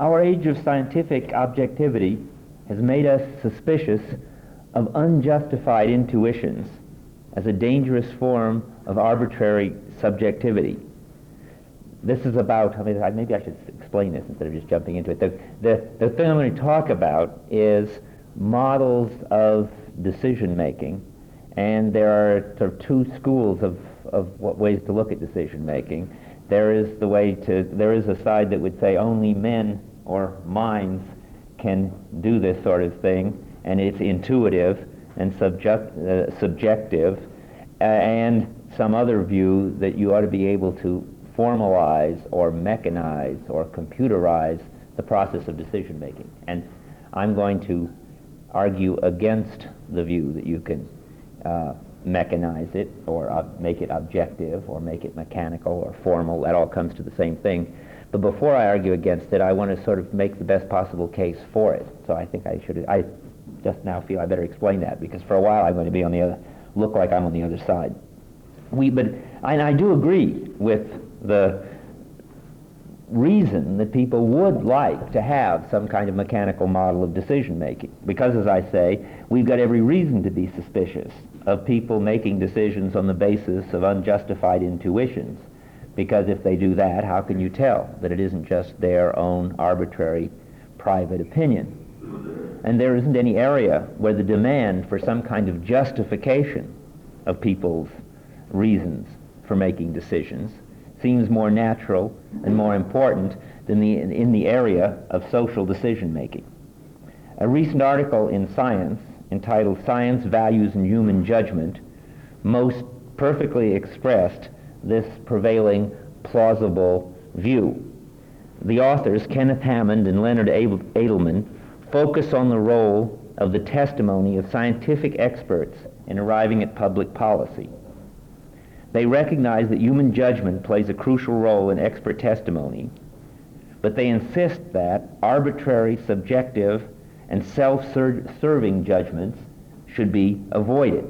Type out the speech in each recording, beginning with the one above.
Our age of scientific objectivity has made us suspicious of unjustified intuitions as a dangerous form of arbitrary subjectivity. This is about, maybe I should explain this instead of just jumping into it. The thing I'm going to talk about is models of decision making, and there are sort of two schools of what ways to look at decision making. There is a side that would say only men or minds can do this sort of thing, and it's intuitive and subjective, and some other view that you ought to be able to formalize or mechanize or computerize the process of decision making. And I'm going to argue against the view that you can mechanize it or make it objective or make it mechanical or formal. That all comes to the same thing. But before I argue against it, I want to sort of make the best possible case for it. So I think I just now feel I better explain that, because for a while I'm going to be look like I'm on the other side. And I do agree with the reason that people would like to have some kind of mechanical model of decision making, because, as I say, we've got every reason to be suspicious of people making decisions on the basis of unjustified intuitions, because if they do that, how can you tell that it isn't just their own arbitrary private opinion? And there isn't any area where the demand for some kind of justification of people's reasons for making decisions seems more natural and more important than in the area of social decision making. A recent article in Science entitled "Science, Values, and Human Judgment" most perfectly expressed this prevailing plausible view. The authors, Kenneth Hammond and Leonard Edelman, focus on the role of the testimony of scientific experts in arriving at public policy. They recognize that human judgment plays a crucial role in expert testimony, but they insist that arbitrary, subjective, and self-serving judgments should be avoided.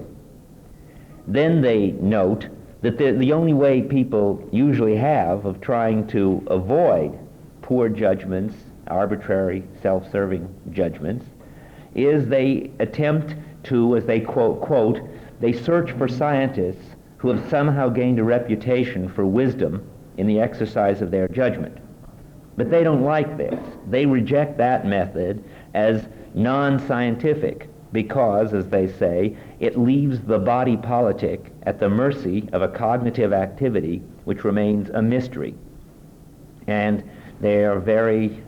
Then they note that the only way people usually have of trying to avoid poor judgments, arbitrary, self-serving judgments, is they attempt to, as they quote, they search for scientists who have somehow gained a reputation for wisdom in the exercise of their judgment. But they don't like this. They reject that method as non-scientific because, as they say, it leaves the body politic at the mercy of a cognitive activity which remains a mystery. And they are very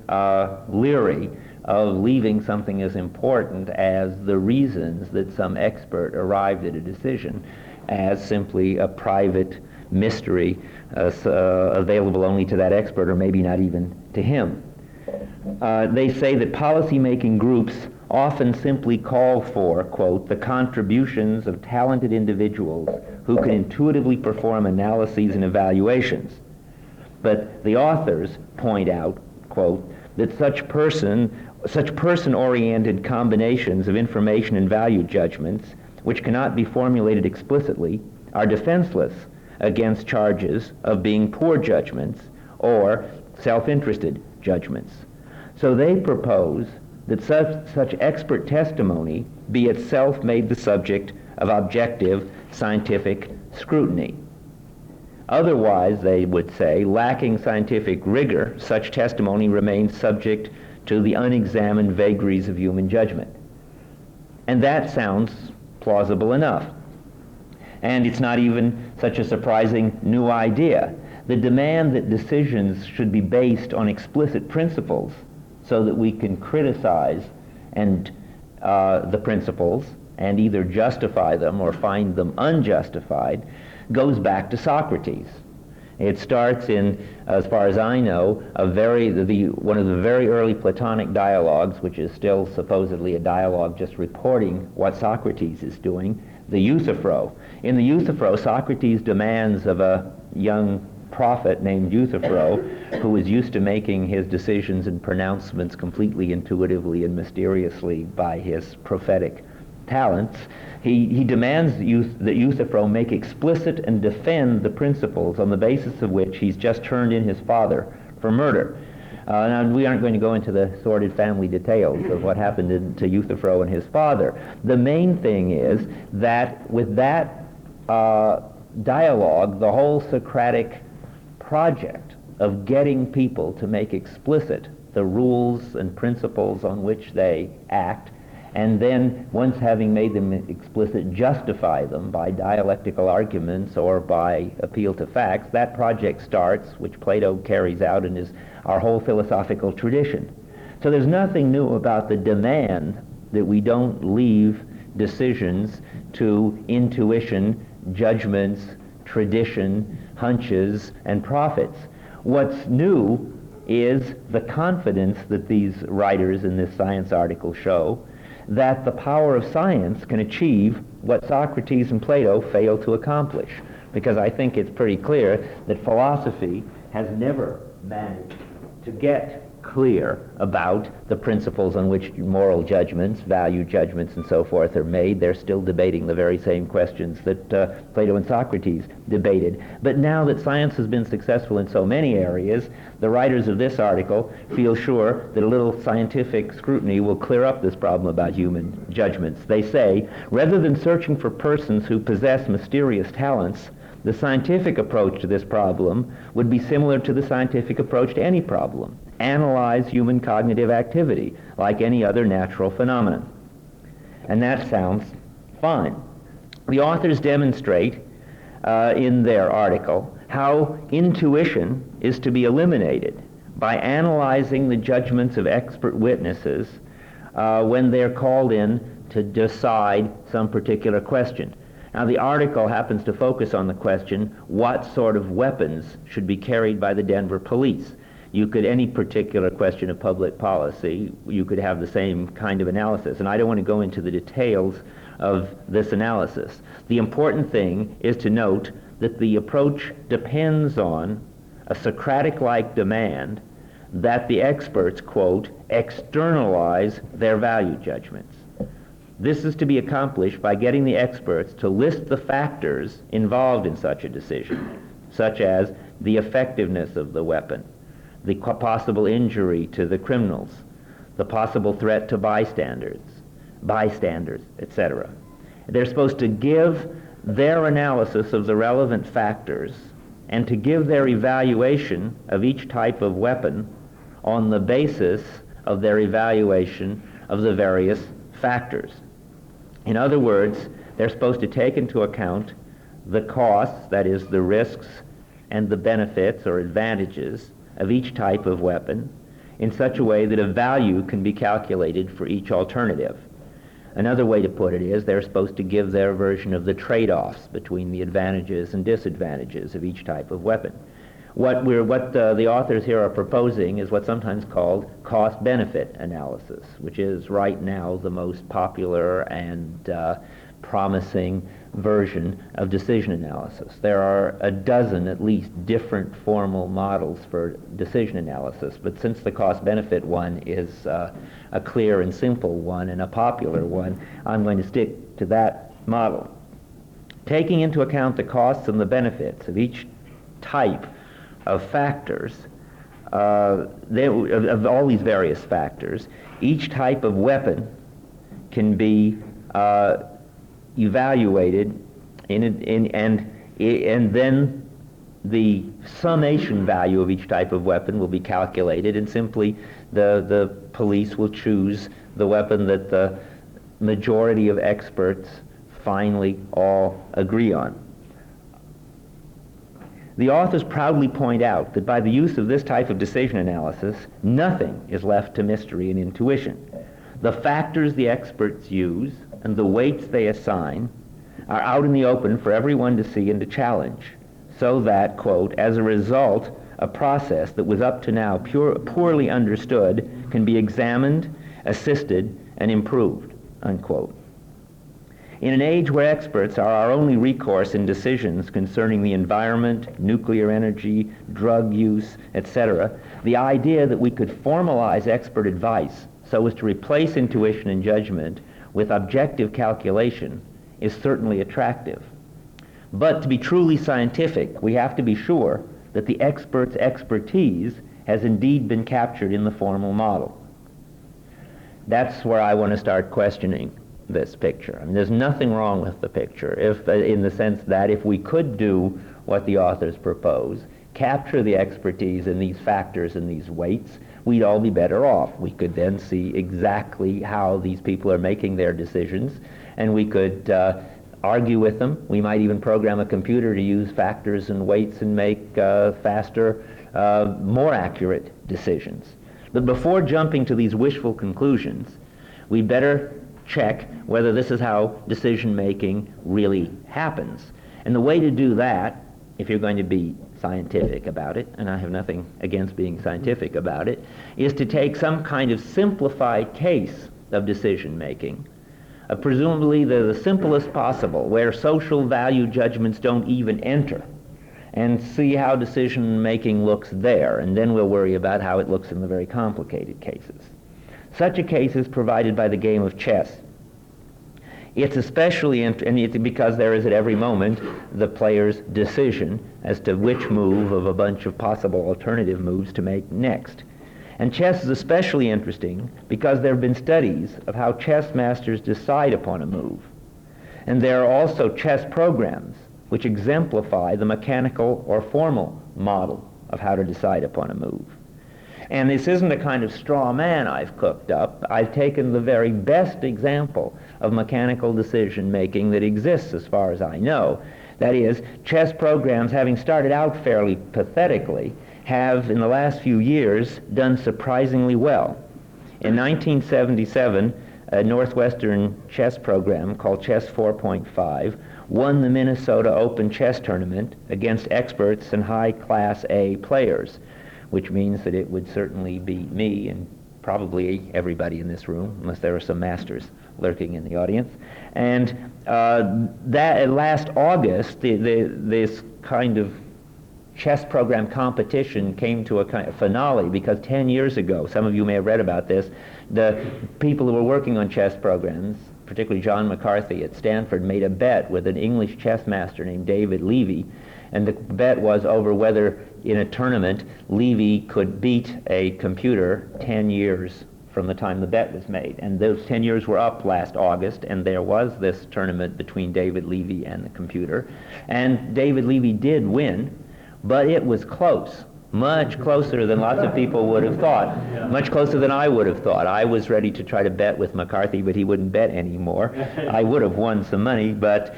leery of leaving something as important as the reasons that some expert arrived at a decision as simply a private mystery available only to that expert, or maybe not even to him. They say that policy-making groups often simply call for, quote, the contributions of talented individuals who can intuitively perform analyses and evaluations. But the authors point out, quote, that such person-oriented combinations of information and value judgments, which cannot be formulated explicitly, are defenseless against charges of being poor judgments or self-interested judgments. So they propose that such expert testimony be itself made the subject of objective scientific scrutiny. Otherwise, they would say, lacking scientific rigor, such testimony remains subject to the unexamined vagaries of human judgment. And that sounds plausible enough. And it's not even such a surprising new idea. The demand that decisions should be based on explicit principles so that we can criticize the principles and either justify them or find them unjustified goes back to Socrates. It starts in, as far as I know, one of the very early Platonic dialogues, which is still supposedly a dialogue just reporting what Socrates is doing, the Euthyphro. In the Euthyphro, Socrates demands of a young prophet named Euthyphro, who was used to making his decisions and pronouncements completely intuitively and mysteriously by his prophetic talents, he demands that Euthyphro make explicit and defend the principles on the basis of which he's just turned in his father for murder. Now, we aren't going to go into the sordid family details of what happened to Euthyphro and his father. The main thing is that with that dialogue, the whole Socratic project of getting people to make explicit the rules and principles on which they act, and then, once having made them explicit, justify them by dialectical arguments or by appeal to facts, that project starts, which Plato carries out and is our whole philosophical tradition. So there's nothing new about the demand that we don't leave decisions to intuition, judgments, tradition, hunches, and prophets. What's new is the confidence that these writers in this science article show that the power of science can achieve what Socrates and Plato failed to accomplish. Because I think it's pretty clear that philosophy has never managed to get clear about the principles on which moral judgments, value judgments, and so forth are made. They're still debating the very same questions that Plato and Socrates debated. But now that science has been successful in so many areas, the writers of this article feel sure that a little scientific scrutiny will clear up this problem about human judgments. They say, rather than searching for persons who possess mysterious talents, the scientific approach to this problem would be similar to the scientific approach to any problem. Analyze human cognitive activity like any other natural phenomenon. And that sounds fine. The authors demonstrate in their article how intuition is to be eliminated by analyzing the judgments of expert witnesses when they're called in to decide some particular question. Now, the article happens to focus on the question, what sort of weapons should be carried by the Denver police? Any particular question of public policy, you could have the same kind of analysis. And I don't want to go into the details of this analysis. The important thing is to note that the approach depends on a Socratic-like demand that the experts, quote, externalize their value judgments. This is to be accomplished by getting the experts to list the factors involved in such a decision, such as the effectiveness of the weapon, the possible injury to the criminals, the possible threat to bystanders, etc. They're supposed to give their analysis of the relevant factors and to give their evaluation of each type of weapon on the basis of their evaluation of the various factors. In other words, they're supposed to take into account the costs, that is, the risks and the benefits or advantages of each type of weapon in such a way that a value can be calculated for each alternative. Another way to put it is they're supposed to give their version of the trade-offs between the advantages and disadvantages of each type of weapon. What the authors here are proposing is what's sometimes called cost-benefit analysis, which is right now the most popular and promising version of decision analysis. There are a dozen, at least, different formal models for decision analysis, but since the cost-benefit one is a clear and simple one and a popular one, I'm going to stick to that model. Taking into account the costs and the benefits of each type of factors, of all these various factors, each type of weapon can be evaluated and then the summation value of each type of weapon will be calculated, and simply the police will choose the weapon that the majority of experts finally all agree on. The authors proudly point out that by the use of this type of decision analysis, nothing is left to mystery and intuition. The factors the experts use and the weights they assign are out in the open for everyone to see and to challenge, so that, quote, as a result, a process that was up to now poorly understood can be examined, assisted, and improved, unquote. In an age where experts are our only recourse in decisions concerning the environment, nuclear energy, drug use, etc., the idea that we could formalize expert advice so as to replace intuition and judgment with objective calculation is certainly attractive. But to be truly scientific, we have to be sure that the expert's expertise has indeed been captured in the formal model. That's where I want to start questioning this picture. I mean, there's nothing wrong with the picture, if, in the sense that if we could do what the authors propose, capture the expertise in these factors and these weights, we'd all be better off. We could then see exactly how these people are making their decisions, and we could argue with them. We might even program a computer to use factors and weights and make faster, more accurate decisions. But before jumping to these wishful conclusions, we'd better check whether this is how decision-making really happens. And the way to do that, if you're going to be scientific about it, and I have nothing against being scientific about it, is to take some kind of simplified case of decision-making, presumably the simplest possible, where social value judgments don't even enter, and see how decision-making looks there, and then we'll worry about how it looks in the very complicated cases. Such a case is provided by the game of chess. It's especially because there is at every moment the player's decision as to which move of a bunch of possible alternative moves to make next. And chess is especially interesting because there have been studies of how chess masters decide upon a move. And there are also chess programs which exemplify the mechanical or formal model of how to decide upon a move. And this isn't a kind of straw man I've cooked up. I've taken the very best example of mechanical decision-making that exists as far as I know. That is, chess programs, having started out fairly pathetically, have in the last few years done surprisingly well. In 1977, a Northwestern chess program called Chess 4.5 won the Minnesota Open Chess Tournament against experts and high-class A players, which means that it would certainly beat me and probably everybody in this room, unless there are some masters lurking in the audience. And that last August, this kind of chess program competition came to a kind of finale, because 10 years ago, some of you may have read about this, the people who were working on chess programs, particularly John McCarthy at Stanford, made a bet with an English chess master named David Levy, and the bet was over whether in a tournament Levy could beat a computer 10 years from the time the bet was made. And those 10 years were up last August, and there was this tournament between David Levy and the computer. And David Levy did win, but it was close, much closer than lots of people would have thought, much closer than I would have thought. I was ready to try to bet with McCarthy, but he wouldn't bet anymore. I would have won some money, but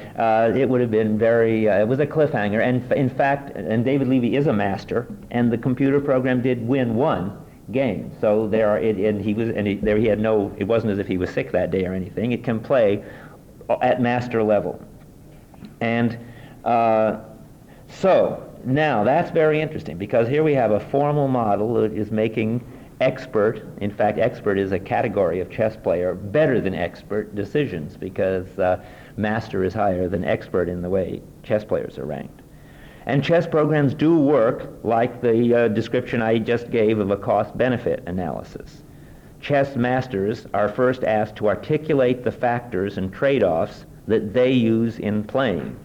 it would have been very, it was a cliffhanger. And in fact, and David Levy is a master, and the computer program did win one game. So there are, he had no, it wasn't as if he was sick that day or anything. It can play at master level. And so, now, that's very interesting, because here we have a formal model that is making expert, in fact, expert is a category of chess player, better than expert decisions, because master is higher than expert in the way chess players are ranked. And chess programs do work like the description I just gave of a cost-benefit analysis. Chess masters are first asked to articulate the factors and trade-offs that they use in playing.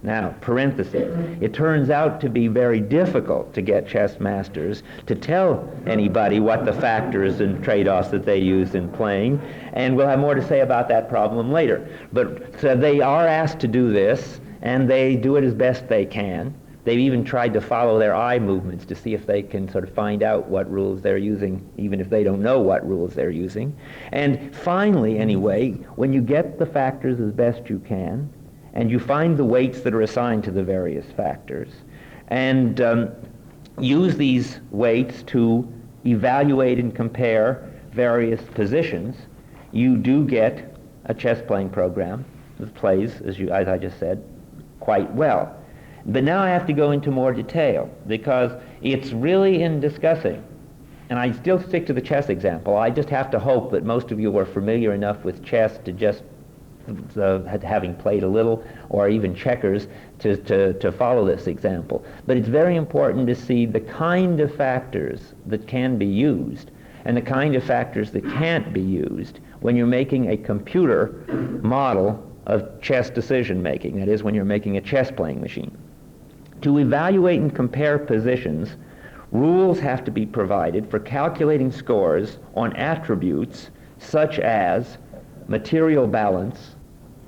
Now, parentheses, it turns out to be very difficult to get chess masters to tell anybody what the factors and trade-offs that they use in playing, and we'll have more to say about that problem later. But so they are asked to do this, and they do it as best they can. They've even tried to follow their eye movements to see if they can sort of find out what rules they're using, even if they don't know what rules they're using. And finally, anyway, when you get the factors as best you can, and you find the weights that are assigned to the various factors, and use these weights to evaluate and compare various positions, you do get a chess-playing program that plays, as I just said, quite well. But now I have to go into more detail, because it's really in discussing, and I still stick to the chess example. I just have to hope that most of you are familiar enough with chess to just having played a little, or even checkers, to follow this example. But it's very important to see the kind of factors that can be used and the kind of factors that can't be used when you're making a computer model of chess decision-making, that is, when you're making a chess-playing machine. To evaluate and compare positions rules have to be provided for calculating scores on attributes such as material balance,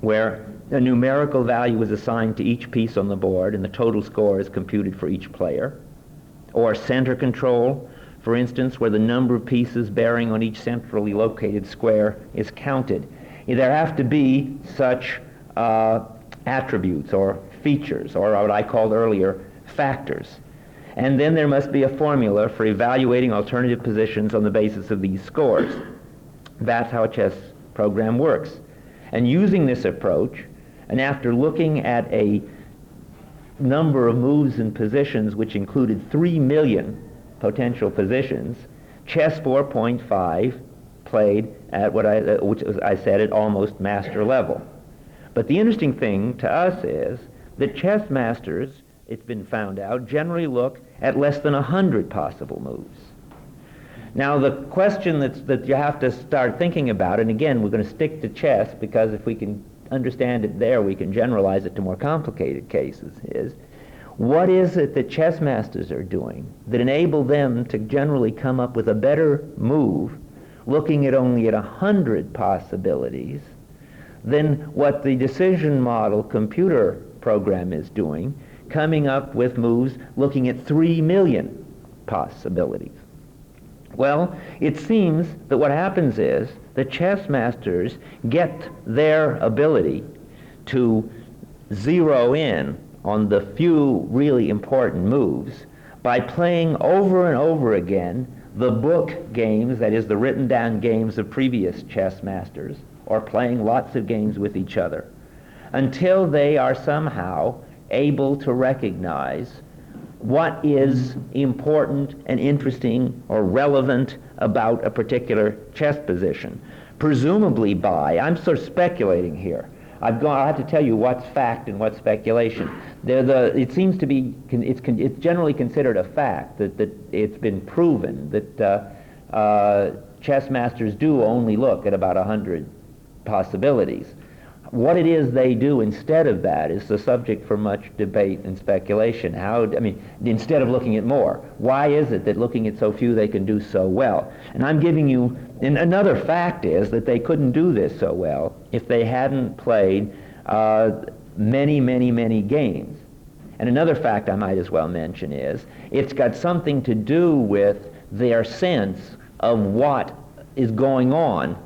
where a numerical value is assigned to each piece on the board and the total score is computed for each player, or center control, for instance, where the number of pieces bearing on each centrally located square is counted. There have to be such attributes or features, or what I called earlier factors. And then there must be a formula for evaluating alternative positions on the basis of these scores. That's how a chess program works. And using this approach, and after looking at a number of moves and positions which included 3 million potential positions, chess 4.5 played at which I said at almost master level. But the interesting thing to us is that chess masters, it's been found out, generally look at less than 100 possible moves. Now the question that you have to start thinking about, and again we're going to stick to chess because if we can understand it there we can generalize it to more complicated cases, is what is it that chess masters are doing that enable them to generally come up with a better move looking at only at 100 possibilities than what the decision model computer program is doing, coming up with moves looking at 3 million possibilities? Well, it seems that what happens is that chess masters get their ability to zero in on the few really important moves by playing over and over again the book games, that is the written down games of previous chess masters, or playing lots of games with each other, until they are somehow able to recognize what is important and interesting or relevant about a particular chess position. Presumably by, I'm sort of speculating here, I have to tell you what's fact and what's speculation. It seems to be, it's generally considered a fact that it's been proven that chess masters do only look at about 100 possibilities. What it is they do instead of that is the subject for much debate and speculation. Instead of looking at more, why is it that looking at so few they can do so well? And I'm giving you, and another fact is that they couldn't do this so well if they hadn't played many, many, many games. And another fact I might as well mention is it's got something to do with their sense of what is going on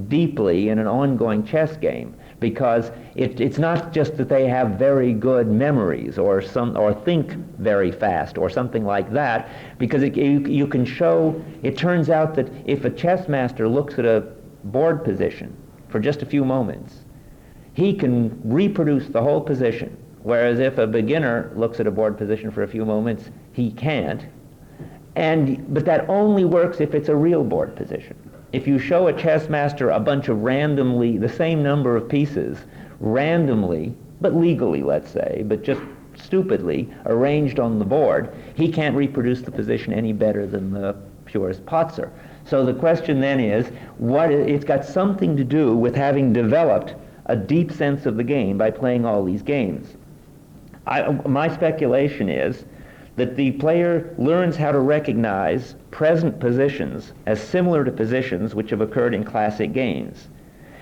deeply in an ongoing chess game. Because it's not just that they have very good memories or think very fast or something like that, because you can show, it turns out that if a chess master looks at a board position for just a few moments, he can reproduce the whole position, whereas if a beginner looks at a board position for a few moments, he can't. But that only works if it's a real board position. If you show a chess master a bunch of randomly, the same number of pieces, randomly, but legally, let's say, but just stupidly arranged on the board, he can't reproduce the position any better than the purest potser. So the question then is, it's got something to do with having developed a deep sense of the game by playing all these games. My speculation is that the player learns how to recognize present positions as similar to positions which have occurred in classic games.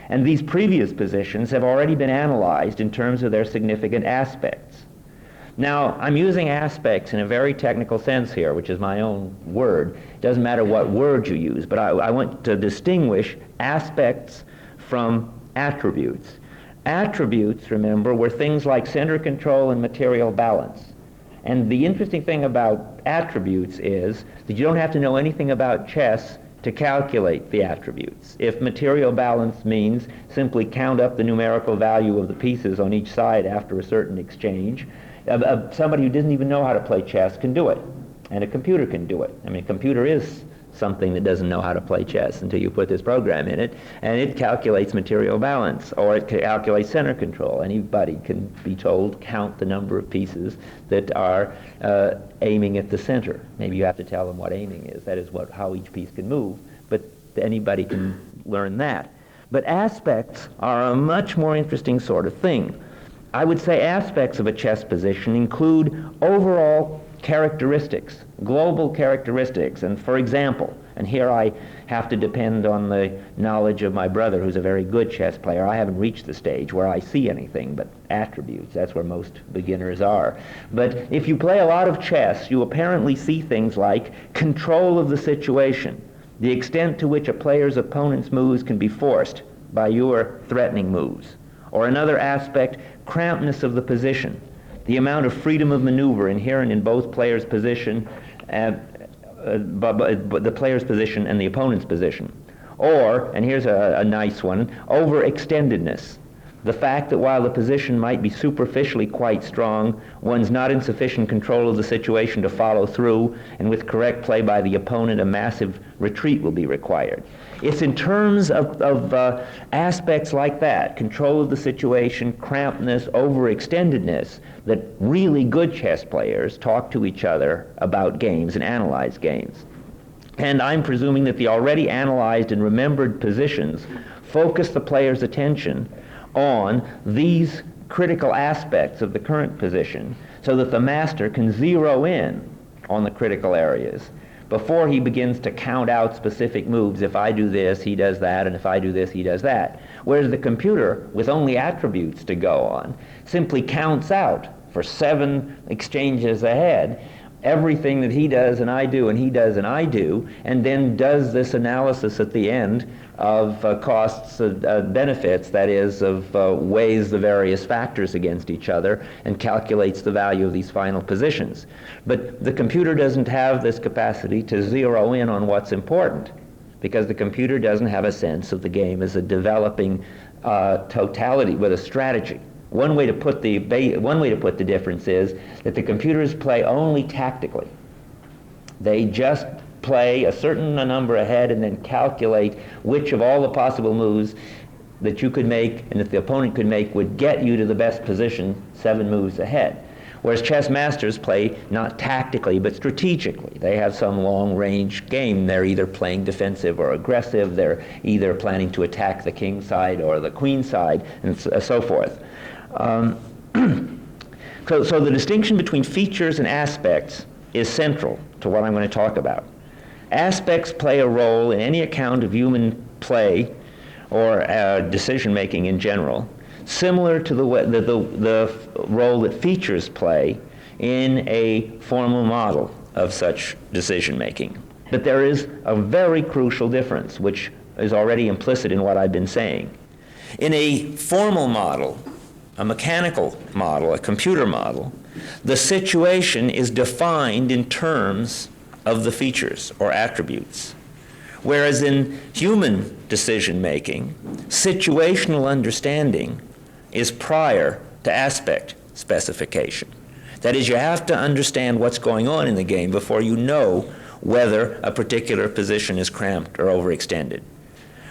And these previous positions have already been analyzed in terms of their significant aspects. Now, I'm using aspects in a very technical sense here, which is my own word. It doesn't matter what word you use, but I want to distinguish aspects from attributes. Attributes, remember, were things like center control and material balance. And the interesting thing about attributes is that you don't have to know anything about chess to calculate the attributes. If material balance means simply count up the numerical value of the pieces on each side after a certain exchange, somebody who doesn't even know how to play chess can do it, and a computer can do it. A computer is something that doesn't know how to play chess until you put this program in it, and it calculates material balance, or it calculates center control. Anybody can be told, count the number of pieces that are aiming at the center. Maybe you have to tell them what aiming is. That is how each piece can move, but anybody can learn that. But aspects are a much more interesting sort of thing. I would say aspects of a chess position include overall characteristics, global characteristics. And for example, and here I have to depend on the knowledge of my brother, who's a very good chess player. I haven't reached the stage where I see anything but attributes. That's where most beginners are. But if you play a lot of chess, you apparently see things like control of the situation, the extent to which a player's opponent's moves can be forced by your threatening moves. Or another aspect, crampedness of the position, the amount of freedom of maneuver inherent in both players' position, the player's position and the opponent's position. Or, and here's a nice one, overextendedness. The fact that while the position might be superficially quite strong, one's not in sufficient control of the situation to follow through, and with correct play by the opponent, a massive retreat will be required. It's in terms of aspects like that, control of the situation, crampedness, overextendedness, that really good chess players talk to each other about games and analyze games. And I'm presuming that the already analyzed and remembered positions focus the player's attention on these critical aspects of the current position so that the master can zero in on the critical areas before he begins to count out specific moves. If I do this, he does that, and if I do this, he does that. Whereas the computer, with only attributes to go on, simply counts out for 7 exchanges ahead everything that he does and I do and he does and I do, and then does this analysis at the end of costs, benefits, that is, of weighs the various factors against each other and calculates the value of these final positions. But the computer doesn't have this capacity to zero in on what's important, because the computer doesn't have a sense of the game as a developing totality with a strategy. One way to put the difference is that the computers play only tactically. They just play a certain number ahead and then calculate which of all the possible moves that you could make and that the opponent could make would get you to the best position 7 moves ahead. Whereas chess masters play not tactically but strategically. They have some long-range game. They're either playing defensive or aggressive. They're either planning to attack the king side or the queen side, and so forth. So the distinction between features and aspects is central to what I'm going to talk about. Aspects play a role in any account of human play or decision-making in general, similar to the role that features play in a formal model of such decision-making. But there is a very crucial difference, which is already implicit in what I've been saying. In a formal model, a mechanical model, a computer model, the situation is defined in terms of the features or attributes. Whereas in human decision-making, situational understanding is prior to aspect specification. That is, you have to understand what's going on in the game before you know whether a particular position is cramped or overextended.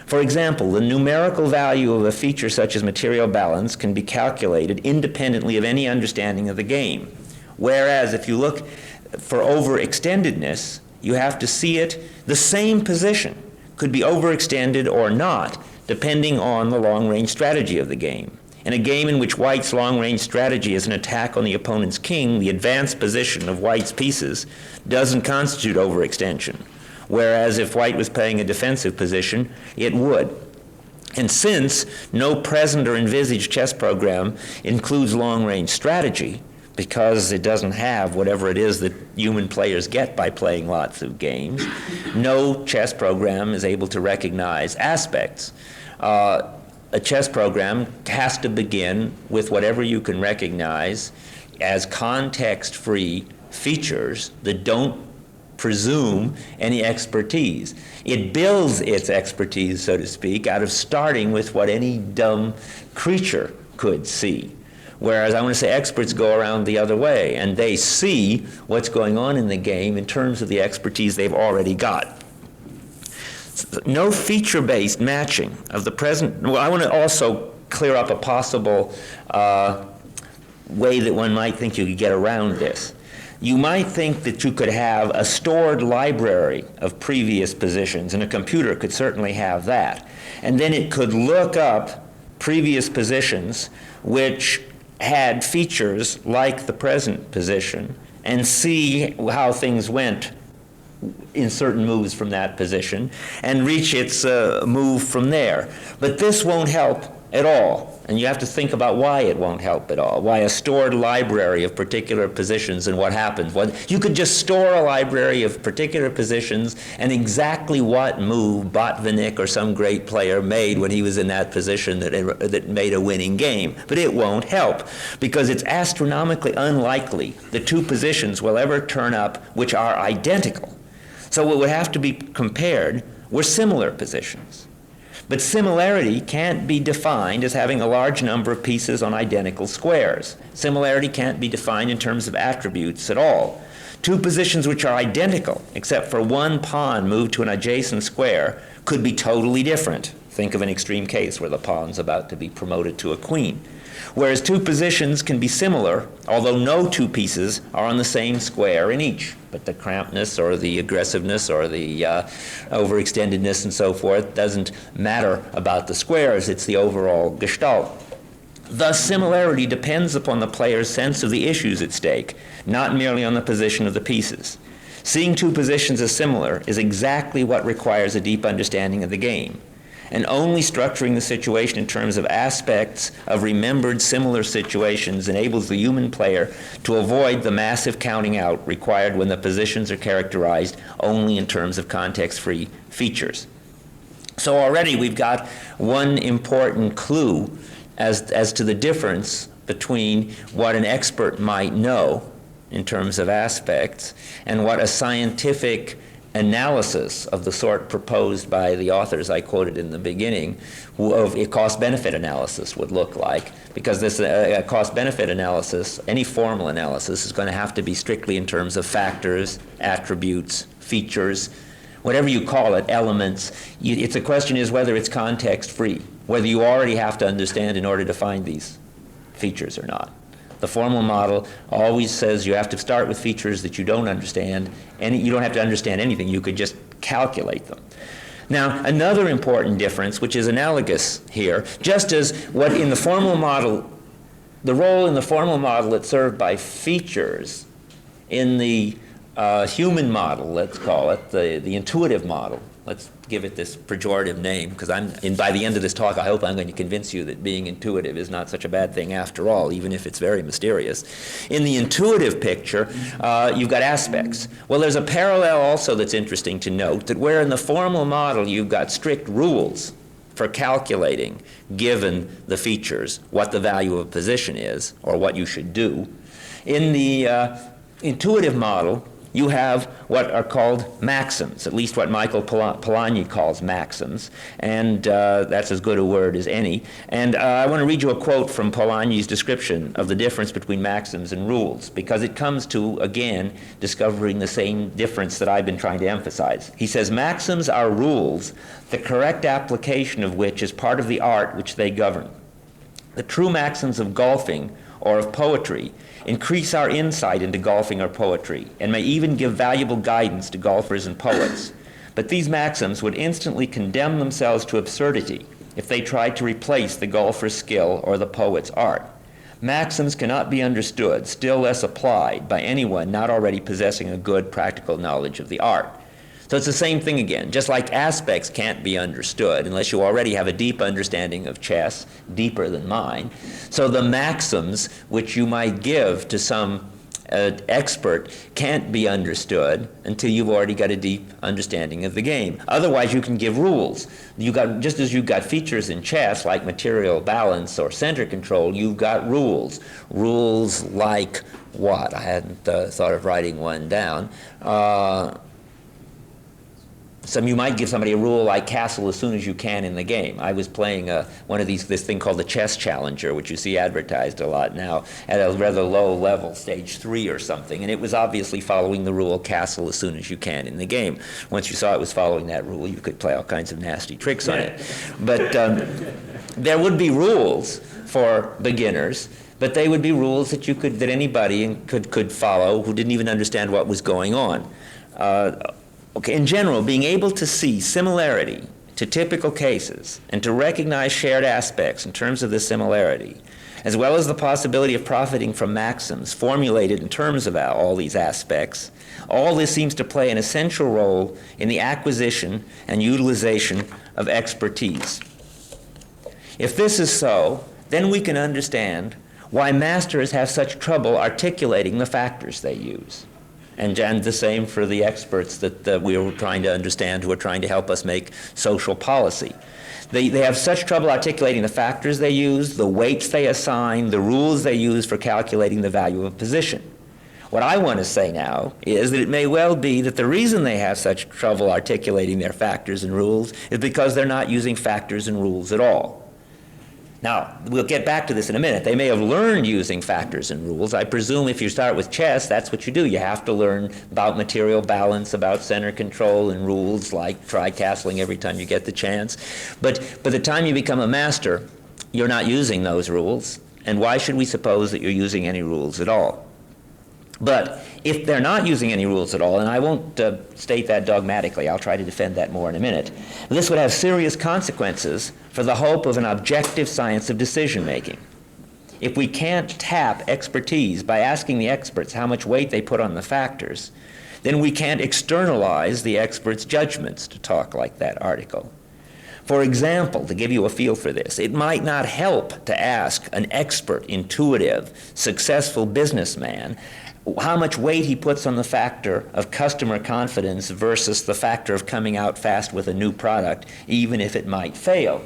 For example, the numerical value of a feature such as material balance can be calculated independently of any understanding of the game. Whereas if you look for overextendedness, you have to see it, the same position could be overextended or not, depending on the long-range strategy of the game. In a game in which White's long-range strategy is an attack on the opponent's king, the advanced position of White's pieces doesn't constitute overextension. Whereas if White was playing a defensive position, it would. And since no present or envisaged chess program includes long-range strategy, because it doesn't have whatever it is that human players get by playing lots of games, no chess program is able to recognize aspects. A chess program has to begin with whatever you can recognize as context-free features that don't presume any expertise. It builds its expertise, so to speak, out of starting with what any dumb creature could see. Whereas I want to say experts go around the other way, and they see what's going on in the game in terms of the expertise they've already got. No feature-based matching of the present. Well, I want to also clear up a possible way that one might think you could get around this. You might think that you could have a stored library of previous positions, and a computer could certainly have that. And then it could look up previous positions which had features like the present position and see how things went in certain moves from that position and reach its move from there. But this won't help at all. And you have to think about why it won't help at all, why a stored library of particular positions and what happens. You could just store a library of particular positions and exactly what move Botvinnik or some great player made when he was in that position that made a winning game. But it won't help because it's astronomically unlikely the two positions will ever turn up which are identical. So what would have to be compared were similar positions. But similarity can't be defined as having a large number of pieces on identical squares. Similarity can't be defined in terms of attributes at all. Two positions which are identical, except for one pawn moved to an adjacent square, could be totally different. Think of an extreme case where the pawn's about to be promoted to a queen. Whereas two positions can be similar, although no two pieces are on the same square in each. But the crampedness or the aggressiveness or the overextendedness and so forth doesn't matter about the squares, it's the overall gestalt. Thus, similarity depends upon the player's sense of the issues at stake, not merely on the position of the pieces. Seeing two positions as similar is exactly what requires a deep understanding of the game. And only structuring the situation in terms of aspects of remembered similar situations enables the human player to avoid the massive counting out required when the positions are characterized only in terms of context-free features. So already we've got one important clue as to the difference between what an expert might know in terms of aspects and what a scientific analysis of the sort proposed by the authors I quoted in the beginning of a cost-benefit analysis would look like, because this cost-benefit analysis, any formal analysis, is going to have to be strictly in terms of factors, attributes, features, whatever you call it, elements. It's a question is whether it's context-free, whether you already have to understand in order to find these features or not. The formal model always says you have to start with features that you don't understand, and you don't have to understand anything. You could just calculate them. Now, another important difference, which is analogous here, just as what in the formal model, the role in the formal model that's served by features, in the human model, let's call it, the intuitive model, let's give it this pejorative name, because by the end of this talk, I hope I'm going to convince you that being intuitive is not such a bad thing after all, even if it's very mysterious. In the intuitive picture, you've got aspects. Well, there's a parallel also that's interesting to note, that where in the formal model you've got strict rules for calculating, given the features, what the value of a position is, or what you should do. In the intuitive model, you have what are called maxims, at least what Michael Polanyi calls maxims, and that's as good a word as any. And I want to read you a quote from Polanyi's description of the difference between maxims and rules, because it comes to, again, discovering the same difference that I've been trying to emphasize. He says, "Maxims are rules, the correct application of which is part of the art which they govern. The true maxims of golfing or of poetry increase our insight into golfing or poetry, and may even give valuable guidance to golfers and poets. But these maxims would instantly condemn themselves to absurdity if they tried to replace the golfer's skill or the poet's art. Maxims cannot be understood, still less applied, by anyone not already possessing a good practical knowledge of the art." So it's the same thing again. Just like aspects can't be understood unless you already have a deep understanding of chess, deeper than mine. So the maxims which you might give to some expert can't be understood until you've already got a deep understanding of the game. Otherwise, you can give rules. Just as you've got features in chess, like material balance or center control, you've got rules. Rules like what? I hadn't thought of writing one down. You might give somebody a rule like castle as soon as you can in the game. I was playing this thing called the Chess Challenger, which you see advertised a lot now, at a rather low level, stage 3 or something, and it was obviously following the rule castle as soon as you can in the game. Once you saw it was following that rule, you could play all kinds of nasty tricks on it. But there would be rules for beginners, but they would be rules that anybody could follow who didn't even understand what was going on. Okay, in general, being able to see similarity to typical cases and to recognize shared aspects in terms of the similarity as well as the possibility of profiting from maxims formulated in terms of all these aspects, all this seems to play an essential role in the acquisition and utilization of expertise. If this is so, then we can understand why masters have such trouble articulating the factors they use. And the same for the experts that we were trying to understand who are trying to help us make social policy. They have such trouble articulating the factors they use, the weights they assign, the rules they use for calculating the value of a position. What I want to say now is that it may well be that the reason they have such trouble articulating their factors and rules is because they're not using factors and rules at all. Now, we'll get back to this in a minute. They may have learned using factors and rules. I presume if you start with chess, that's what you do. You have to learn about material balance, about center control, and rules like try castling every time you get the chance. But by the time you become a master, you're not using those rules. And why should we suppose that you're using any rules at all? But if they're not using any rules at all, and I won't state that dogmatically, I'll try to defend that more in a minute, this would have serious consequences for the hope of an objective science of decision-making. If we can't tap expertise by asking the experts how much weight they put on the factors, then we can't externalize the experts' judgments, to talk like that article. For example, to give you a feel for this, it might not help to ask an expert, intuitive, successful businessman how much weight he puts on the factor of customer confidence versus the factor of coming out fast with a new product, even if it might fail.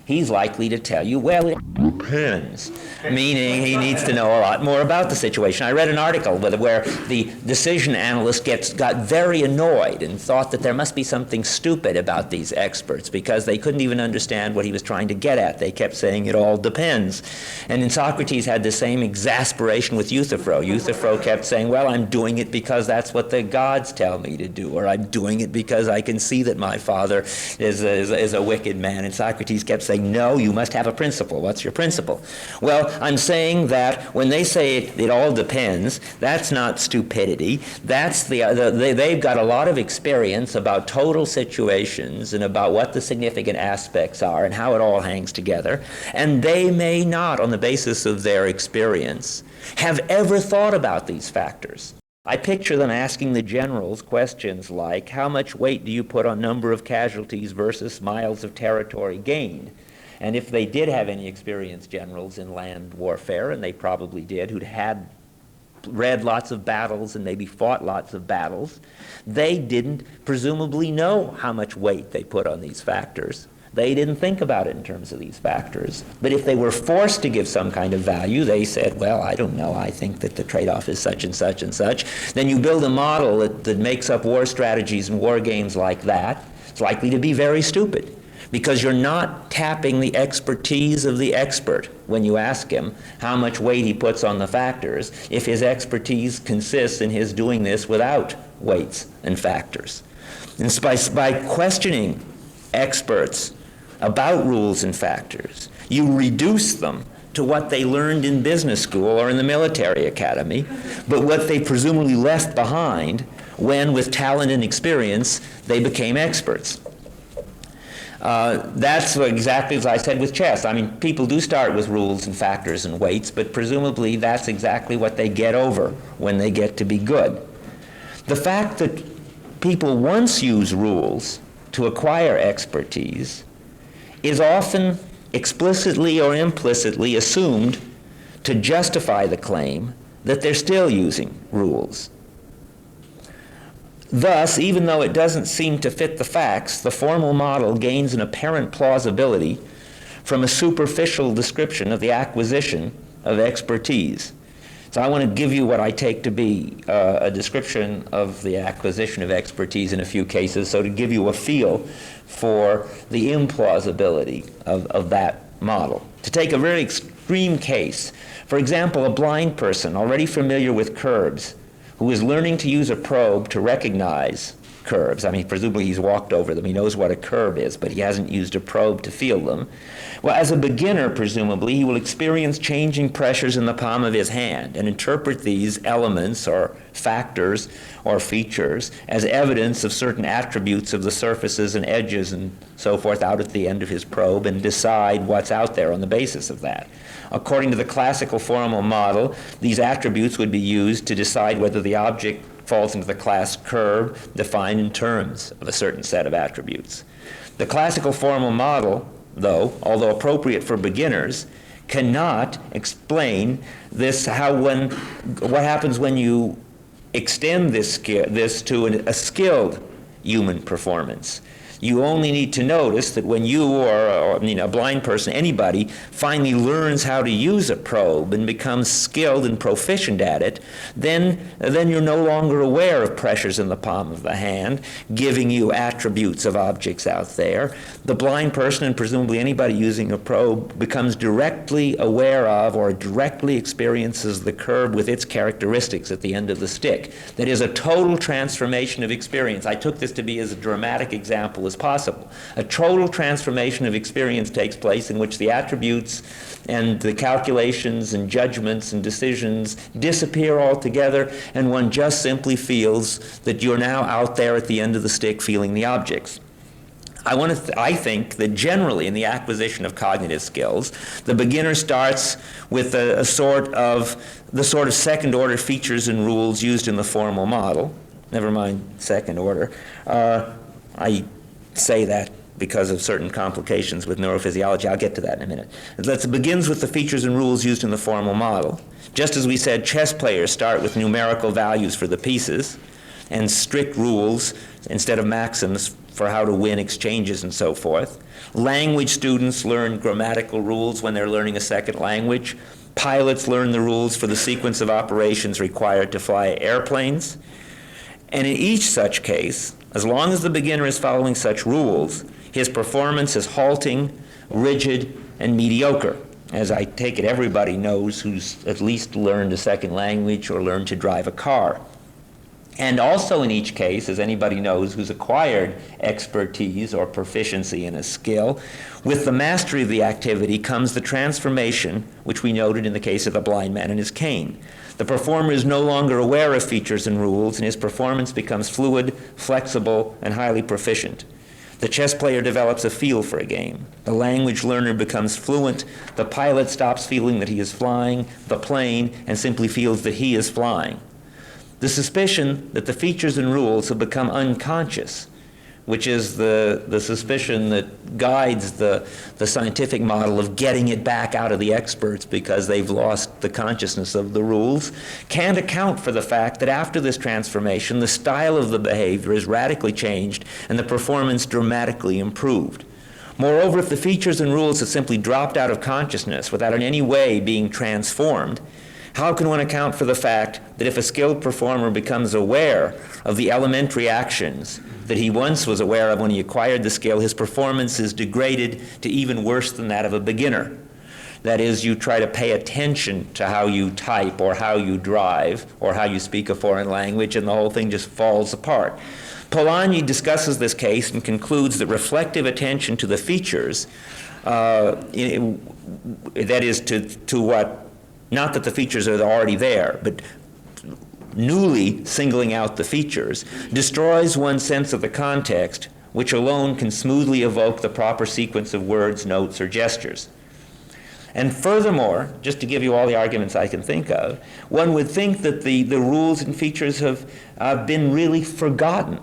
He's likely to tell you, well, it depends, meaning he needs to know a lot more about the situation. I read an article where the decision analyst got very annoyed and thought that there must be something stupid about these experts because they couldn't even understand what he was trying to get at. They kept saying it all depends. And then Socrates had the same exasperation with Euthyphro. Euthyphro kept saying, well, I'm doing it because that's what the gods tell me to do, or I'm doing it because I can see that my father is a wicked man. And Socrates kept saying, no, you must have a principle. What's your principle? Well, I'm saying that when they say it all depends, that's not stupidity. That's they've got a lot of experience about total situations and about what the significant aspects are and how it all hangs together. And they may not, on the basis of their experience, have ever thought about these factors. I picture them asking the generals questions like, how much weight do you put on number of casualties versus miles of territory gained? And if they did have any experienced generals in land warfare, and they probably did, who'd had read lots of battles and maybe fought lots of battles, they didn't presumably know how much weight they put on these factors. They didn't think about it in terms of these factors. But if they were forced to give some kind of value, they said, well, I don't know, I think that the trade-off is such and such and such. Then you build a model that makes up war strategies and war games like that. It's likely to be very stupid, because you're not tapping the expertise of the expert when you ask him how much weight he puts on the factors, if his expertise consists in his doing this without weights and factors. And by questioning experts about rules and factors, you reduce them to what they learned in business school or in the military academy, but what they presumably left behind when, with talent and experience, they became experts. That's exactly as I said with chess. I mean, people do start with rules and factors and weights, but presumably that's exactly what they get over when they get to be good. The fact that people once use rules to acquire expertise is often explicitly or implicitly assumed to justify the claim that they're still using rules. Thus, even though it doesn't seem to fit the facts, the formal model gains an apparent plausibility from a superficial description of the acquisition of expertise. So I want to give you what I take to be a description of the acquisition of expertise in a few cases, so to give you a feel for the implausibility of that model. To take a very extreme case, for example, a blind person already familiar with curbs who is learning to use a probe to recognize curbs. I mean, presumably he's walked over them. He knows what a curb is, but he hasn't used a probe to feel them. Well, as a beginner, presumably, he will experience changing pressures in the palm of his hand and interpret these elements or factors or features as evidence of certain attributes of the surfaces and edges and so forth out at the end of his probe and decide what's out there on the basis of that. According to the classical formal model, these attributes would be used to decide whether the object falls into the class curb defined in terms of a certain set of attributes. The classical formal model, though, although appropriate for beginners, cannot explain this, what happens when you extend this to a skilled human performance. You only need to notice that when you or a blind person, anybody, finally learns how to use a probe and becomes skilled and proficient at it, then you're no longer aware of pressures in the palm of the hand, giving you attributes of objects out there. The blind person, and presumably anybody using a probe, becomes directly aware of or directly experiences the curb with its characteristics at the end of the stick. That is a total transformation of experience. I took this to be as a dramatic example as possible. A total transformation of experience takes place in which the attributes and the calculations and judgments and decisions disappear altogether, and one just simply feels that you're now out there at the end of the stick feeling the objects. I think that generally in the acquisition of cognitive skills, the beginner starts with the sort of second-order features and rules used in the formal model. Never mind second order. I say that because of certain complications with neurophysiology. I'll get to that in a minute. It begins with the features and rules used in the formal model. Just as we said, chess players start with numerical values for the pieces and strict rules instead of maxims for how to win exchanges and so forth. Language students learn grammatical rules when they're learning a second language. Pilots learn the rules for the sequence of operations required to fly airplanes. And in each such case, as long as the beginner is following such rules, his performance is halting, rigid, and mediocre. As I take it, everybody knows who's at least learned a second language or learned to drive a car. And also in each case, as anybody knows who's acquired expertise or proficiency in a skill, with the mastery of the activity comes the transformation, which we noted in the case of the blind man and his cane. The performer is no longer aware of features and rules, and his performance becomes fluid, flexible, and highly proficient. The chess player develops a feel for a game. The language learner becomes fluent. The pilot stops feeling that he is flying the plane and simply feels that he is flying. The suspicion that the features and rules have become unconscious, which is the suspicion that guides the scientific model of getting it back out of the experts because they've lost the consciousness of the rules, can't account for the fact that after this transformation, the style of the behavior is radically changed and the performance dramatically improved. Moreover, if the features and rules have simply dropped out of consciousness without in any way being transformed, how can one account for the fact that if a skilled performer becomes aware of the elementary actions that he once was aware of when he acquired the skill, his performance is degraded to even worse than that of a beginner? That is, you try to pay attention to how you type or how you drive or how you speak a foreign language, and the whole thing just falls apart. Polanyi discusses this case and concludes that reflective attention to the features, that is, to what, not that the features are already there, but newly singling out the features, destroys one's sense of the context, which alone can smoothly evoke the proper sequence of words, notes, or gestures. And furthermore, just to give you all the arguments I can think of, one would think that the rules and features have been really forgotten,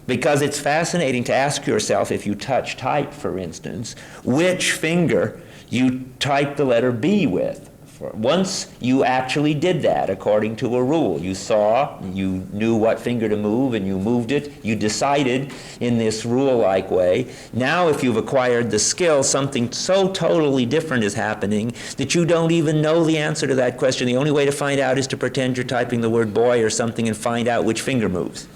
because it's fascinating to ask yourself, if you type, for instance, which finger you type the letter B with. Once you actually did that according to a rule. You saw, you knew what finger to move, and you moved it. You decided in this rule-like way. Now, if you've acquired the skill, something so totally different is happening that you don't even know the answer to that question. The only way to find out is to pretend you're typing the word boy or something and find out which finger moves.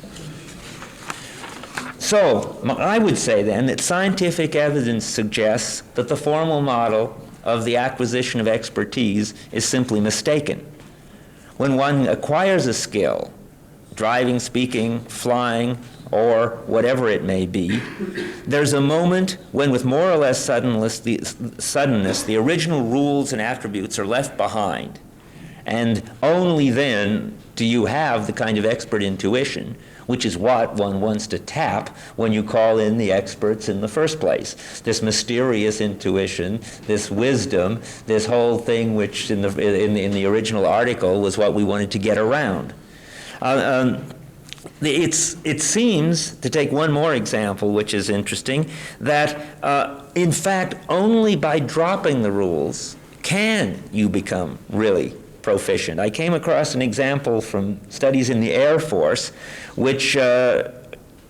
So, I would say then that scientific evidence suggests that the formal model of the acquisition of expertise is simply mistaken. When one acquires a skill, driving, speaking, flying, or whatever it may be, there's a moment when, with more or less suddenness, the original rules and attributes are left behind. And only then do you have the kind of expert intuition, which is what one wants to tap when you call in the experts in the first place. This mysterious intuition, this wisdom, this whole thing which in the original article was what we wanted to get around. It seems, to take one more example, which is interesting, that in fact only by dropping the rules can you become really proficient. I came across an example from studies in the Air Force which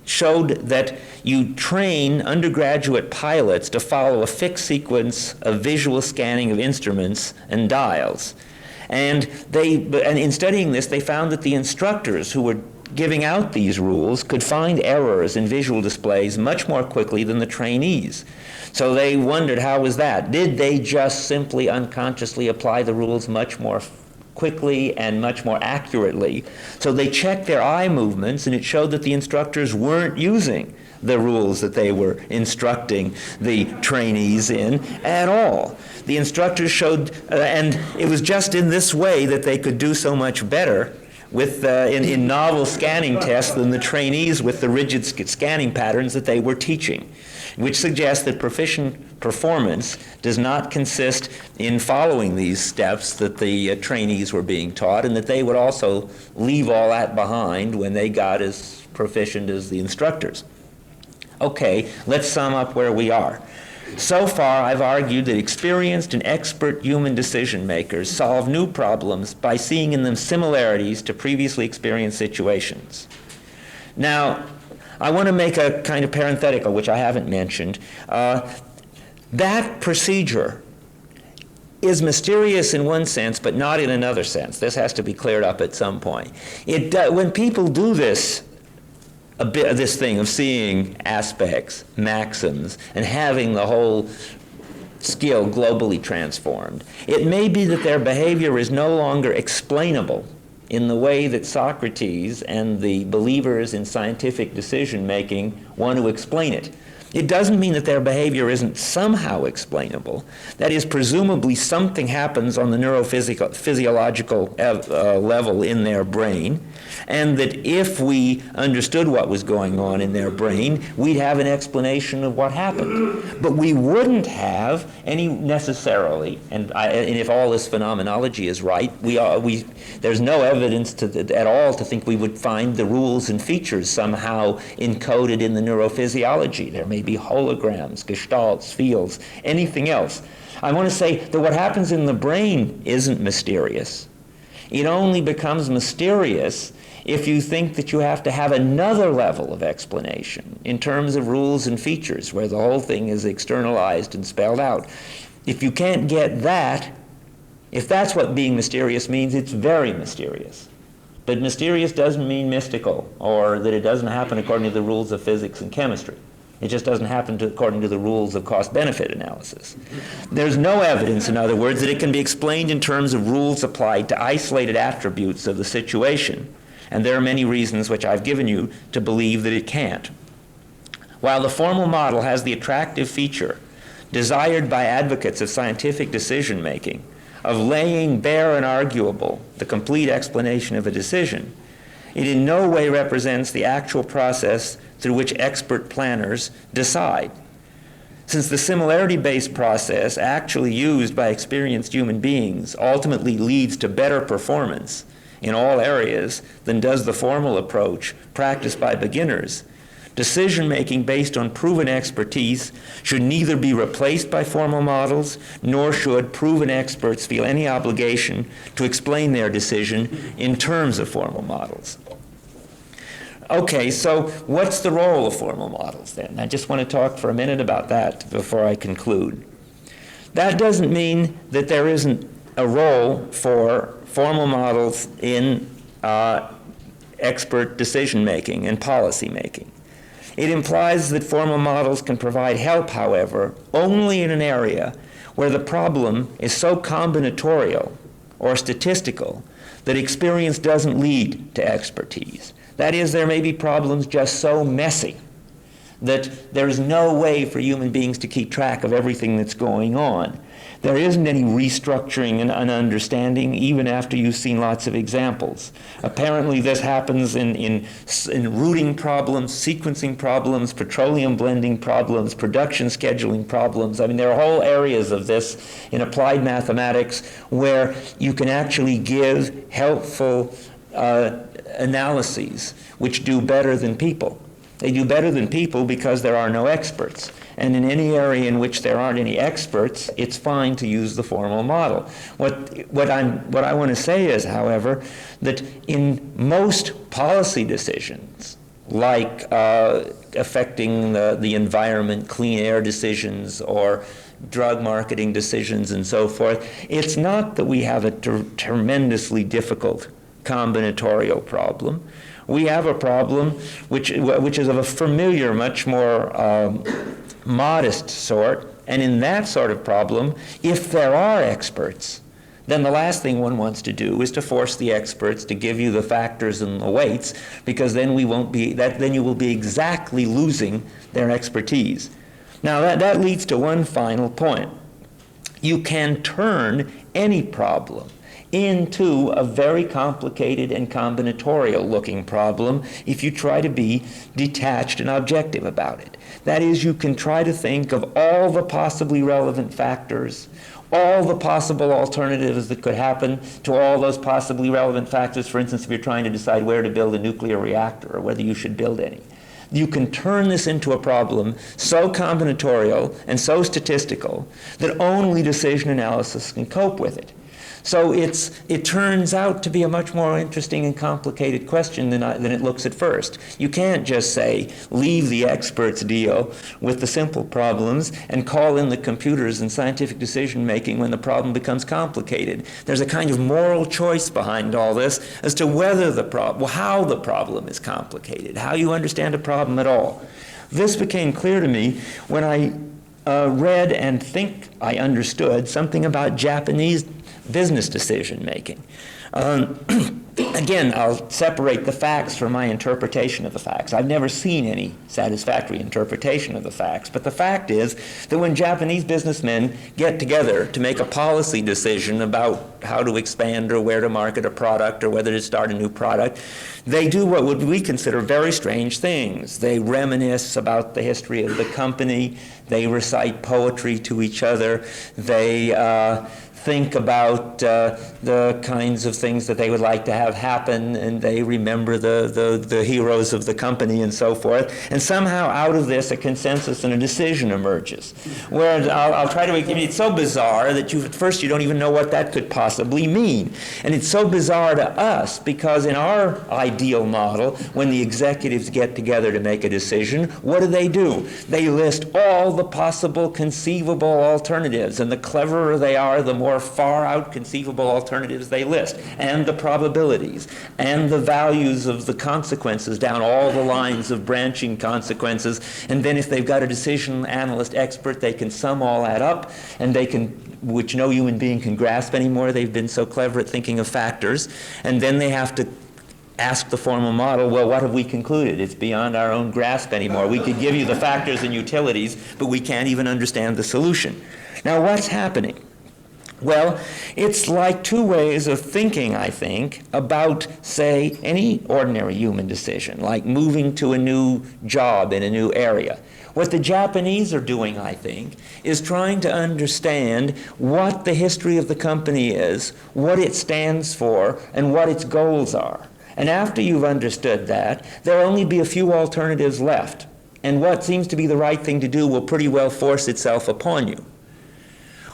showed that you train undergraduate pilots to follow a fixed sequence of visual scanning of instruments and dials. And in studying this, they found that the instructors who were giving out these rules could find errors in visual displays much more quickly than the trainees. So they wondered, how was that? Did they just simply unconsciously apply the rules much more quickly and much more accurately? So they checked their eye movements, and it showed that the instructors weren't using the rules that they were instructing the trainees in at all. The instructors showed, and it was just in this way that they could do so much better with in novel scanning tests than the trainees with the rigid scanning patterns that they were teaching, which suggests that proficient performance does not consist in following these steps that the trainees were being taught, and that they would also leave all that behind when they got as proficient as the instructors. Okay, let's sum up where we are. So far, I've argued that experienced and expert human decision makers solve new problems by seeing in them similarities to previously experienced situations. Now, I want to make a kind of parenthetical, which I haven't mentioned. That procedure is mysterious in one sense, but not in another sense. This has to be cleared up at some point. When people do this thing of seeing aspects, maxims, and having the whole skill globally transformed, it may be that their behavior is no longer explainable in the way that Socrates and the believers in scientific decision-making want to explain it. It doesn't mean that their behavior isn't somehow explainable. That is, presumably something happens on the neurophysiological level in their brain, and that if we understood what was going on in their brain, we'd have an explanation of what happened. But we wouldn't have any necessarily, and if all this phenomenology is right, there's no evidence at all to think we would find the rules and features somehow encoded in the neurophysiology. There may be holograms, gestalts, fields, anything else. I want to say that what happens in the brain isn't mysterious. It only becomes mysterious if you think that you have to have another level of explanation in terms of rules and features, where the whole thing is externalized and spelled out. If you can't get that, if that's what being mysterious means, it's very mysterious. But mysterious doesn't mean mystical, or that it doesn't happen according to the rules of physics and chemistry. It just doesn't happen according to the rules of cost-benefit analysis. There's no evidence, in other words, that it can be explained in terms of rules applied to isolated attributes of the situation. And there are many reasons which I've given you to believe that it can't. While the formal model has the attractive feature desired by advocates of scientific decision-making of laying bare and arguable the complete explanation of a decision, it in no way represents the actual process through which expert planners decide. Since the similarity-based process actually used by experienced human beings ultimately leads to better performance in all areas than does the formal approach practiced by beginners, decision-making based on proven expertise should neither be replaced by formal models, nor should proven experts feel any obligation to explain their decision in terms of formal models. Okay, so what's the role of formal models then? I just want to talk for a minute about that before I conclude. That doesn't mean that there isn't a role for formal models in expert decision-making and policy-making. It implies that formal models can provide help, however, only in an area where the problem is so combinatorial or statistical that experience doesn't lead to expertise. That is, there may be problems just so messy that there's no way for human beings to keep track of everything that's going on. There isn't any restructuring and understanding, even after you've seen lots of examples. Apparently this happens in routing problems, sequencing problems, petroleum blending problems, production scheduling problems. I mean, there are whole areas of this in applied mathematics where you can actually give helpful analyses which do better than people. They do better than people because there are no experts. And in any area in which there aren't any experts, it's fine to use the formal model. What I want to say is, however, that in most policy decisions, like affecting the environment, clean air decisions, or drug marketing decisions and so forth, it's not that we have a tremendously difficult combinatorial problem. We have a problem which is of a familiar, much more modest sort, and in that sort of problem, if there are experts, then the last thing one wants to do is to force the experts to give you the factors and the weights, because then then you will be exactly losing their expertise. Now that leads to one final point. You can turn any problem into a very complicated and combinatorial looking problem if you try to be detached and objective about it. That is, you can try to think of all the possibly relevant factors, all the possible alternatives that could happen to all those possibly relevant factors. For instance, if you're trying to decide where to build a nuclear reactor or whether you should build any. You can turn this into a problem so combinatorial and so statistical that only decision analysis can cope with it. So it turns out to be a much more interesting and complicated question than it looks at first. You can't just say, leave the experts deal with the simple problems and call in the computers and scientific decision making when the problem becomes complicated. There's a kind of moral choice behind all this as to whether how the problem is complicated, how you understand a problem at all. This became clear to me when I read and think I understood something about Japanese business decision making. Again, I'll separate the facts from my interpretation of the facts. I've never seen any satisfactory interpretation of the facts, but the fact is that when Japanese businessmen get together to make a policy decision about how to expand or where to market a product or whether to start a new product, they do what would we consider very strange things. They reminisce about the history of the company, they recite poetry to each other, they think about the kinds of things that they would like to have happen, and they remember the heroes of the company and so forth. And somehow out of this, a consensus and a decision emerges. Whereas I'll try to, it's so bizarre that at first you don't even know what that could possibly mean. And it's so bizarre to us because in our ideal model, when the executives get together to make a decision, what do? They list all the possible conceivable alternatives, and the cleverer they are, the more far out conceivable alternatives they list, and the probabilities, and the values of the consequences down all the lines of branching consequences. And then if they've got a decision analyst expert, they can sum all that up, and they can, which no human being can grasp anymore. They've been so clever at thinking of factors. And then they have to ask the formal model, well, what have we concluded? It's beyond our own grasp anymore. We could give you the factors and utilities, but we can't even understand the solution. Now, what's happening? Well, it's like two ways of thinking, I think, about, say, any ordinary human decision, like moving to a new job in a new area. What the Japanese are doing, I think, is trying to understand what the history of the company is, what it stands for, and what its goals are. And after you've understood that, there'll only be a few alternatives left. And what seems to be the right thing to do will pretty well force itself upon you.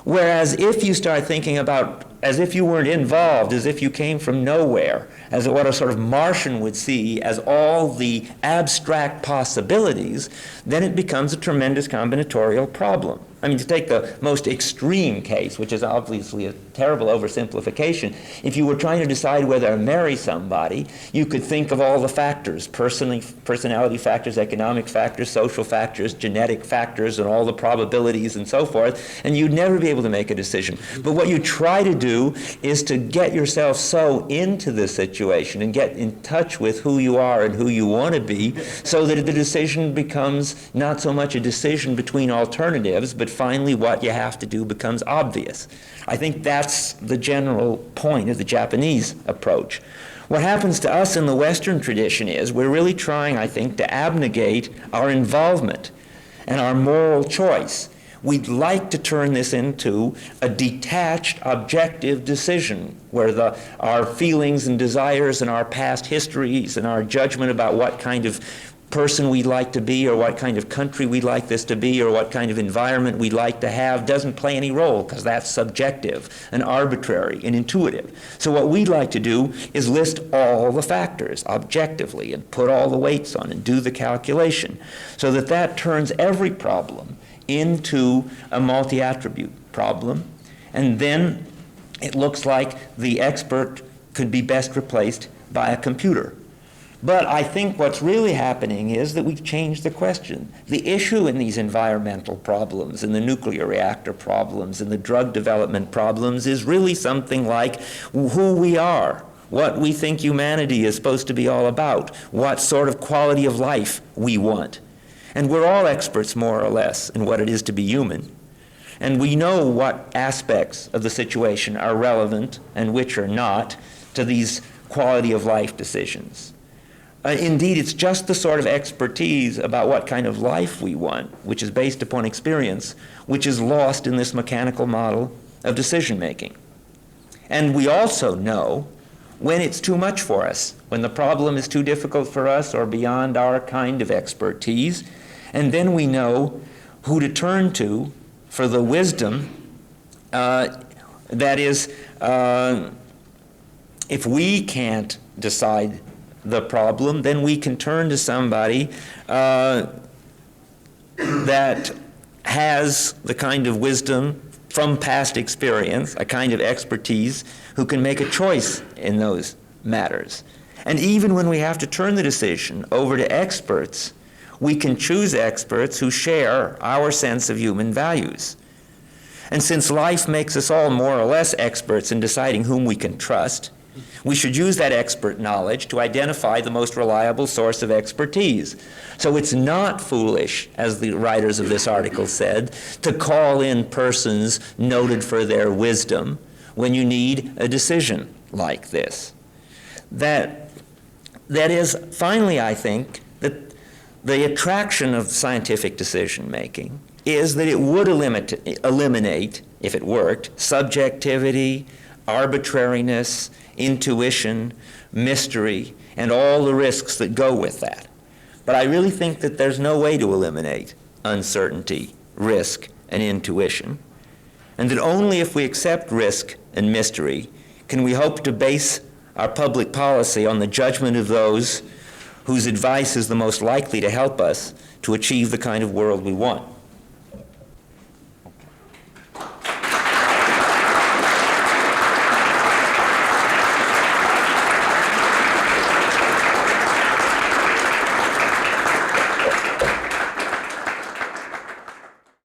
Whereas if you start thinking about as if you weren't involved, as if you came from nowhere, as what a sort of Martian would see as all the abstract possibilities, then it becomes a tremendous combinatorial problem. I mean, to take the most extreme case, which is obviously a terrible oversimplification, if you were trying to decide whether to marry somebody, you could think of all the factors, personality factors, economic factors, social factors, genetic factors, and all the probabilities and so forth, and you'd never be able to make a decision. But what you try to do is to get yourself so into the situation and get in touch with who you are and who you want to be, so that the decision becomes not so much a decision between alternatives, but finally what you have to do becomes obvious. I think that's the general point of the Japanese approach. What happens to us in the Western tradition is we're really trying, I think, to abnegate our involvement and our moral choice. We'd like to turn this into a detached, objective decision where our feelings and desires and our past histories and our judgment about what kind of person we'd like to be or what kind of country we'd like this to be or what kind of environment we'd like to have doesn't play any role, because that's subjective and arbitrary and intuitive. So what we'd like to do is list all the factors objectively and put all the weights on and do the calculation, so that that turns every problem into a multi-attribute problem, and then it looks like the expert could be best replaced by a computer. But I think what's really happening is that we've changed the question. The issue in these environmental problems, in the nuclear reactor problems, in the drug development problems is really something like who we are, what we think humanity is supposed to be all about, what sort of quality of life we want. And we're all experts, more or less, in what it is to be human. And we know what aspects of the situation are relevant and which are not to these quality of life decisions. Indeed, it's just the sort of expertise about what kind of life we want, which is based upon experience, which is lost in this mechanical model of decision-making. And we also know when it's too much for us, when the problem is too difficult for us or beyond our kind of expertise, and then we know who to turn to for the wisdom. That is, if we can't decide the problem, then we can turn to somebody that has the kind of wisdom from past experience, a kind of expertise, who can make a choice in those matters. And even when we have to turn the decision over to experts, we can choose experts who share our sense of human values. And since life makes us all more or less experts in deciding whom we can trust, we should use that expert knowledge to identify the most reliable source of expertise. So it's not foolish, as the writers of this article said, to call in persons noted for their wisdom when you need a decision like this. That is, finally, I think, that the attraction of scientific decision-making is that it would eliminate, if it worked, subjectivity, arbitrariness, intuition, mystery, and all the risks that go with that. But I really think that there's no way to eliminate uncertainty, risk, and intuition, and that only if we accept risk and mystery can we hope to base our public policy on the judgment of those whose advice is the most likely to help us to achieve the kind of world we want.